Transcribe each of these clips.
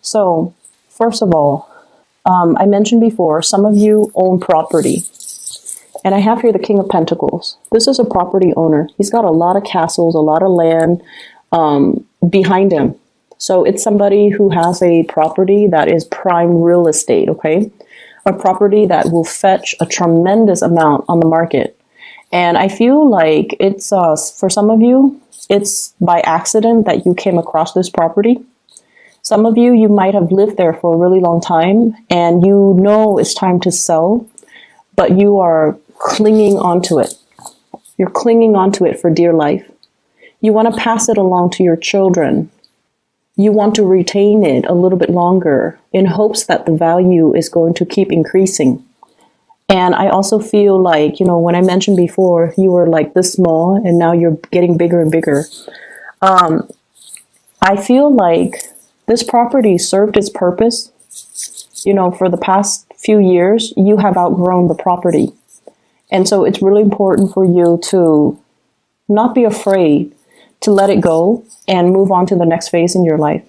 So, first of all, I mentioned before, some of you own property. And I have here the King of Pentacles. This is a property owner. He's got a lot of castles, a lot of land behind him. So it's somebody who has a property that is prime real estate, okay? A property that will fetch a tremendous amount on the market. And I feel like it's, for some of you, it's by accident that you came across this property. Some of you, you might have lived there for a really long time and you know it's time to sell, but you are clinging onto it. You're clinging onto it for dear life. You want to pass it along to your children. You want to retain it a little bit longer in hopes that the value is going to keep increasing. And I also feel like, you know, when I mentioned before, you were like this small and now you're getting bigger and bigger. I feel like this property served its purpose. You know, for the past few years, you have outgrown the property. And so it's really important for you to not be afraid to let it go and move on to the next phase in your life.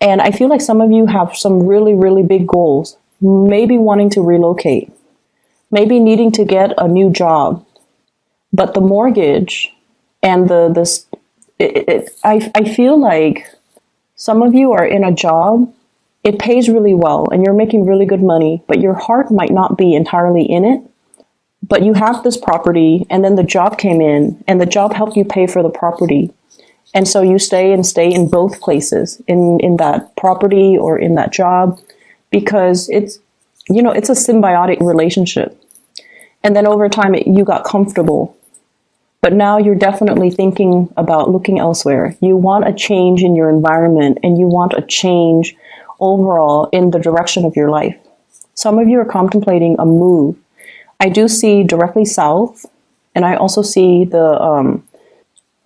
And I feel like some of you have some really, really big goals, maybe wanting to relocate, maybe needing to get a new job. But the mortgage and I feel like some of you are in a job, it pays really well and you're making really good money, but your heart might not be entirely in it. But you have this property and then the job came in and the job helped you pay for the property. And so you stay in both places, in that property or in that job, because it's, you know, it's a symbiotic relationship. And then over time, you got comfortable. But now you're definitely thinking about looking elsewhere. You want a change in your environment and you want a change overall in the direction of your life. Some of you are contemplating a move. I do see directly south, and I also see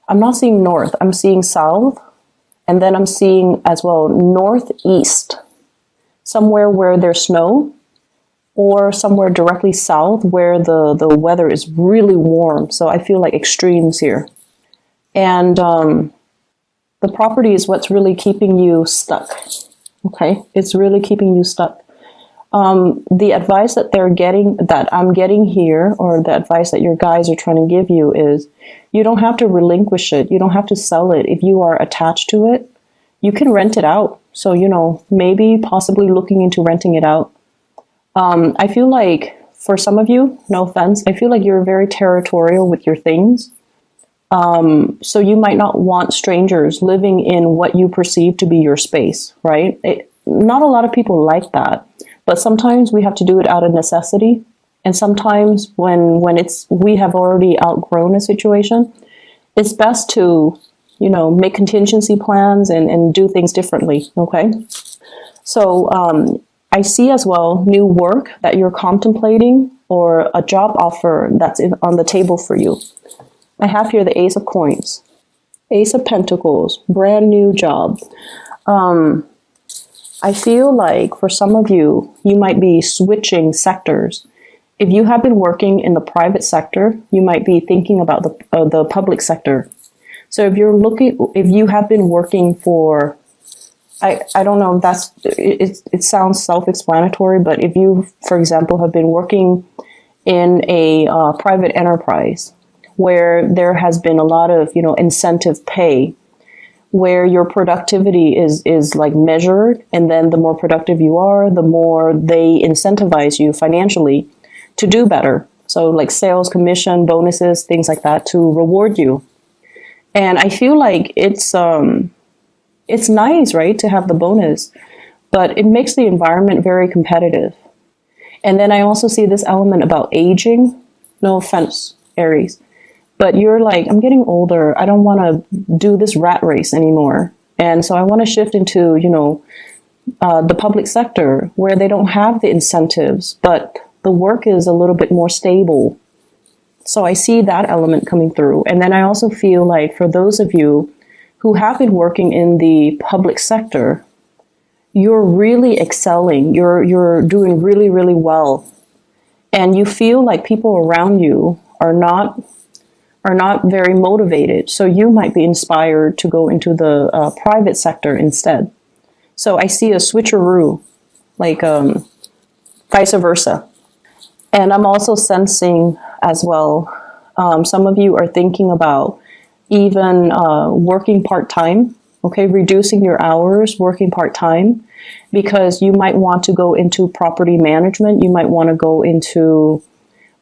I'm not seeing north, I'm seeing south, and then I'm seeing as well northeast, somewhere where there's snow, or somewhere directly south where the weather is really warm. So I feel like extremes here. And the property is what's really keeping you stuck. Okay, it's really keeping you stuck. The advice that I'm getting here, or the advice that your guides are trying to give you is, you don't have to relinquish it. You don't have to sell it. If you are attached to it, you can rent it out. So, you know, maybe possibly looking into renting it out. I feel like for some of you, no offense, I feel like you're very territorial with your things. So you might not want strangers living in what you perceive to be your space, right? Not a lot of people like that. But sometimes we have to do it out of necessity. And sometimes when we have already outgrown a situation, it's best to, you know, make contingency plans and do things differently. Okay. So, I see as well new work that you're contemplating or a job offer that's on the table for you. I have here the Ace of Coins, Ace of Pentacles, brand new job. I feel like for some of you, you might be switching sectors. If you have been working in the private sector, you might be thinking about the public sector. So if you have been working for, I don't know if it sounds self-explanatory, but if you, for example, have been working in a private enterprise where there has been a lot of, you know, incentive pay, where your productivity is like measured, and then the more productive you are, the more they incentivize you financially to do better. So like sales, commission, bonuses, things like that to reward you. And I feel like it's nice, right, to have the bonus, but it makes the environment very competitive. And then I also see this element about aging. No offense, Aries. But you're like, I'm getting older. I don't want to do this rat race anymore. And so I want to shift into, you know, the public sector where they don't have the incentives, but the work is a little bit more stable. So I see that element coming through. And then I also feel like for those of you who have been working in the public sector, you're really excelling. You're doing really, really well. And you feel like people around you are not very motivated. So you might be inspired to go into the private sector instead. So I see a switcheroo, like vice versa. And I'm also sensing as well, some of you are thinking about even working part-time, okay, reducing your hours, working part-time, because you might want to go into property management. You might want to go into,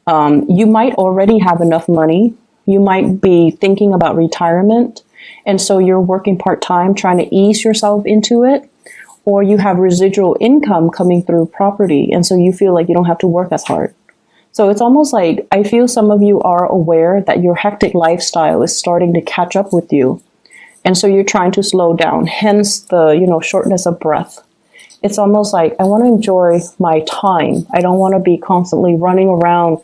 you might already have enough money. You might be thinking about retirement. And so you're working part-time, trying to ease yourself into it. Or you have residual income coming through property. And so you feel like you don't have to work as hard. So it's almost like I feel some of you are aware that your hectic lifestyle is starting to catch up with you. And so you're trying to slow down, hence the, shortness of breath. It's almost like I want to enjoy my time. I don't want to be constantly running around,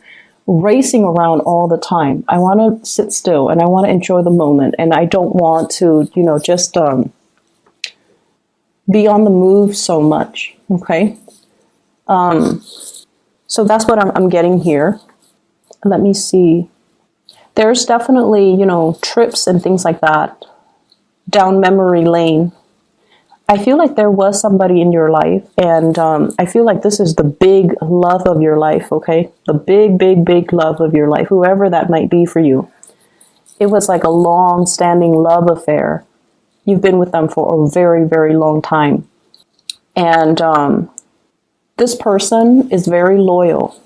racing around all the time. I want to sit still and I want to enjoy the moment. And I don't want to, just be on the move so much. Okay. So that's what I'm getting here. Let me see. There's definitely, trips and things like that down memory lane. I feel like there was somebody in your life, and I feel like this is the big love of your life, okay? The big, big, big love of your life, whoever that might be for you. It was like a long-standing love affair. You've been with them for a very, very long time. And this person is very loyal.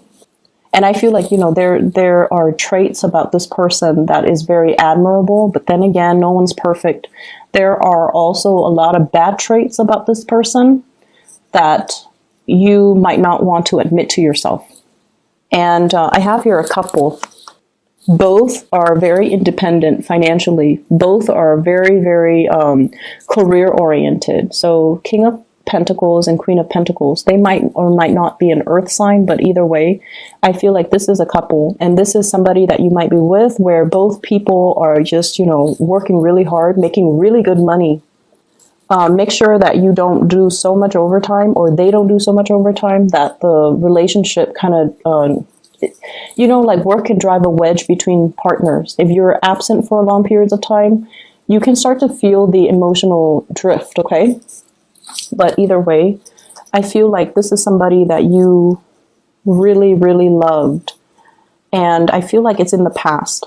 And I feel like, there are traits about this person that is very admirable. But then again, no one's perfect. There are also a lot of bad traits about this person that you might not want to admit to yourself. And I have here a couple. Both are very independent financially. Both are very, very career oriented. So King of Pentacles and Queen of Pentacles, they might or might not be an earth sign, but either way, I feel like this is a couple, and this is somebody that you might be with where both people are just, working really hard, making really good money. Make sure that you don't do so much overtime, or they don't do so much overtime, that the relationship kind of, like work can drive a wedge between partners. If you're absent for long periods of time, you can start to feel the emotional drift, okay? But either way, I feel like this is somebody that you really, really loved. And I feel like it's in the past.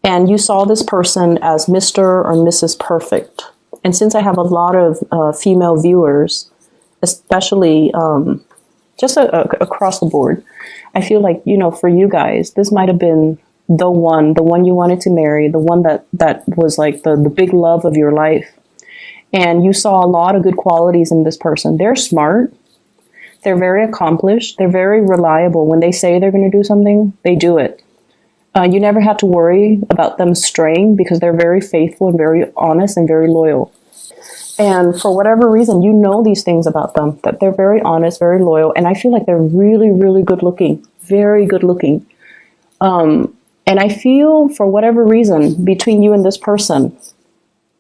And you saw this person as Mr. or Mrs. Perfect. And since I have a lot of female viewers, especially just across the board, I feel like, for you guys, this might have been the one you wanted to marry, the one that was like the big love of your life. And you saw a lot of good qualities in this person. They're smart. They're very accomplished. They're very reliable. When they say they're going to do something, they do it. You never had to worry about them straying because they're very faithful and very honest and very loyal. And for whatever reason, these things about them, that they're very honest, very loyal. And I feel like they're really, really good looking, very good looking. And I feel for whatever reason between you and this person,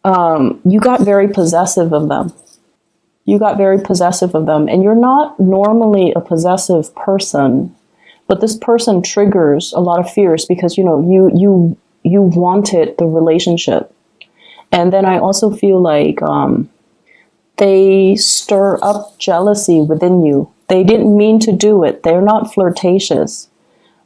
you got very possessive of them. And you're not normally a possessive person, but this person triggers a lot of fears because, you wanted the relationship. And then I also feel like, they stir up jealousy within you. They didn't mean to do it. They're not flirtatious.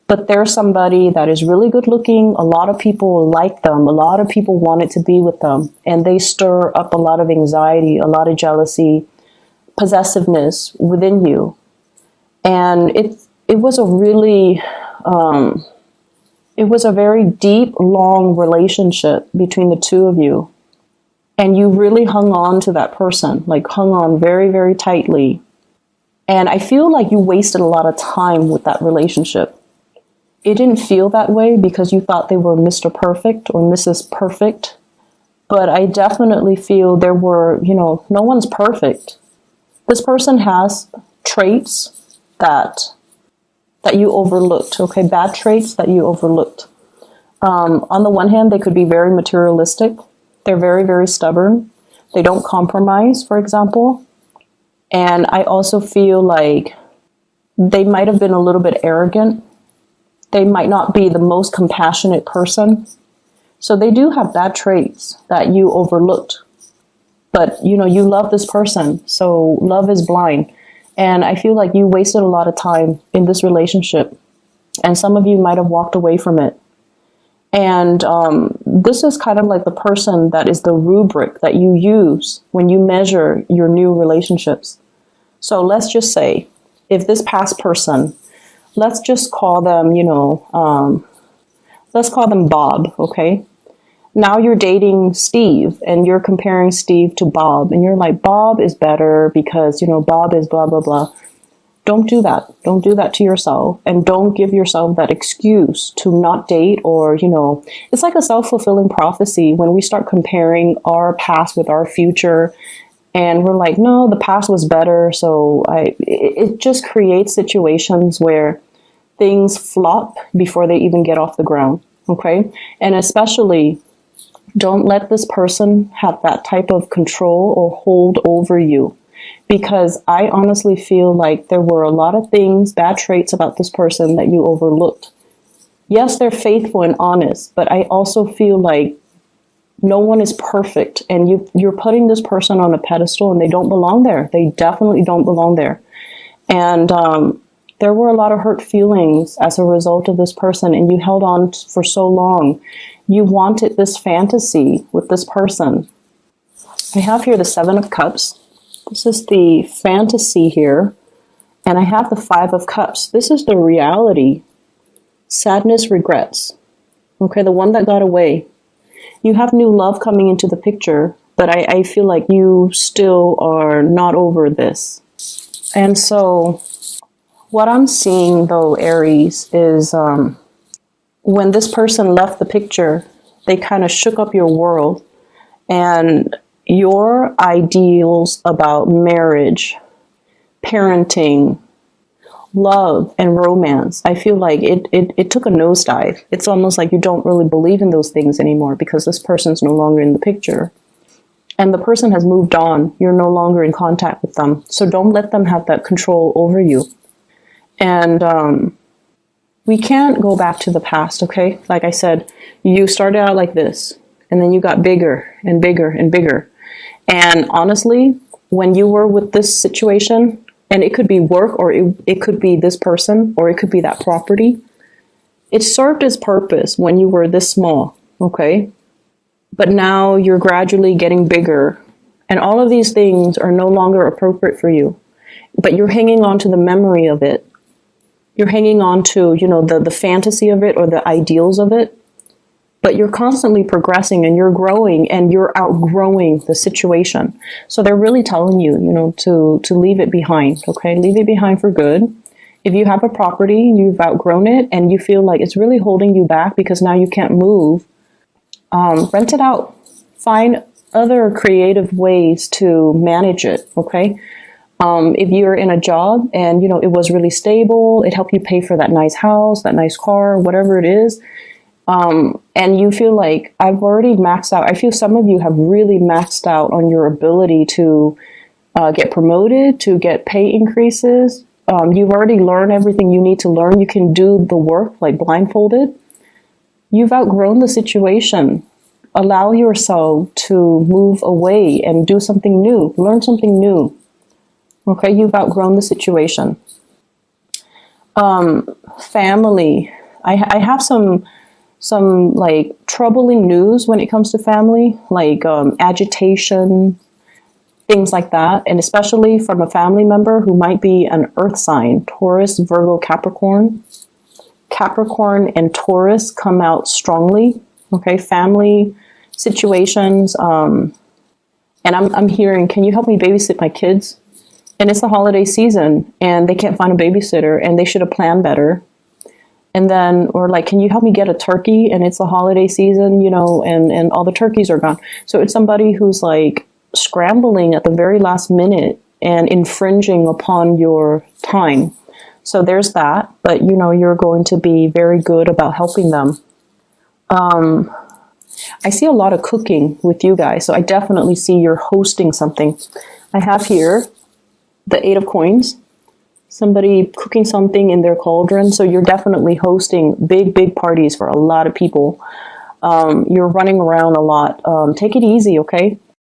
But they're somebody that is really good looking. A lot of people like them. A lot of people wanted to be with them. And they stir up a lot of anxiety, a lot of jealousy, possessiveness within you. And it was a really, it was a very deep, long relationship between the two of you. And you really hung on to that person, like hung on very, very tightly. And I feel like you wasted a lot of time with that relationship. It didn't feel that way because you thought they were Mr. Perfect or Mrs. Perfect. But I definitely feel there were, no one's perfect. This person has traits that you overlooked, okay? Bad traits that you overlooked. On the one hand, they could be very materialistic. They're very, very stubborn. They don't compromise, for example. And I also feel like they might have been a little bit arrogant. They might not be the most compassionate person. So they do have bad traits that you overlooked. But, you love this person. So love is blind. And I feel like you wasted a lot of time in this relationship. And some of you might have walked away from it. And this is kind of like the person that is the rubric that you use when you measure your new relationships. So let's just say, if this past person, let's just call them, let's call them Bob, okay? Now you're dating Steve and you're comparing Steve to Bob. And you're like, Bob is better because, Bob is blah, blah, blah. Don't do that. Don't do that to yourself. And don't give yourself that excuse to not date or, it's like a self-fulfilling prophecy when we start comparing our past with our future. And we're like, no, the past was better. So it just creates situations where things flop before they even get off the ground. Okay. And especially don't let this person have that type of control or hold over you. Because I honestly feel like there were a lot of things, bad traits about this person that you overlooked. Yes, they're faithful and honest, but I also feel like no one is perfect. And you're putting this person on a pedestal and they don't belong there. They definitely don't belong there. And there were a lot of hurt feelings as a result of this person, and you held on for so long. You wanted this fantasy with this person. I have here the 7 of Cups. This is the fantasy here. And I have the 5 of Cups. This is the reality. Sadness, regrets. Okay, the one that got away. You have new love coming into the picture, but I feel like you still are not over this. And so what I'm seeing, though, Aries, is when this person left the picture, they kind of shook up your world. And your ideals about marriage, parenting, love, and romance, I feel like it took a nosedive. It's almost like you don't really believe in those things anymore because this person's no longer in the picture. And the person has moved on. You're no longer in contact with them. So don't let them have that control over you. And we can't go back to the past, okay? Like I said, you started out like this, and then you got bigger and bigger and bigger. And honestly, when you were with this situation, and it could be work, or it could be this person, or it could be that property, it served its purpose when you were this small, okay? But now you're gradually getting bigger, and all of these things are no longer appropriate for you. But you're hanging on to the memory of it. You're hanging on to, the fantasy of it or the ideals of it. But you're constantly progressing and you're growing and you're outgrowing the situation. So they're really telling you, to leave it behind, okay? Leave it behind for good. If you have a property, you've outgrown it and you feel like it's really holding you back because now you can't move, rent it out. Find other creative ways to manage it, okay? If you're in a job and, it was really stable, it helped you pay for that nice house, that nice car, whatever it is, and you feel like I've already maxed out. I feel some of you have really maxed out on your ability to get promoted, to get pay increases. You've already learned everything you need to learn. You can do the work like blindfolded. You've outgrown the situation. Allow yourself to move away and do something new. Learn something new. Okay, you've outgrown the situation. Family. I have some like troubling news when it comes to family, like agitation, things like that. And especially from a family member who might be an earth sign, Taurus, Virgo, Capricorn. Capricorn and Taurus come out strongly. Okay, family situations. And I'm hearing, can you help me babysit my kids? And it's the holiday season and they can't find a babysitter and they should have planned better. And then, or like, can you help me get a turkey? And it's the holiday season, and all the turkeys are gone. So it's somebody who's like scrambling at the very last minute and infringing upon your time. So there's that. But, you're going to be very good about helping them. I see a lot of cooking with you guys. So I definitely see you're hosting something. I have here the 8 of Coins. Somebody cooking something in their cauldron. So you're definitely hosting big parties for a lot of people. You're running around a lot. Take it easy, okay?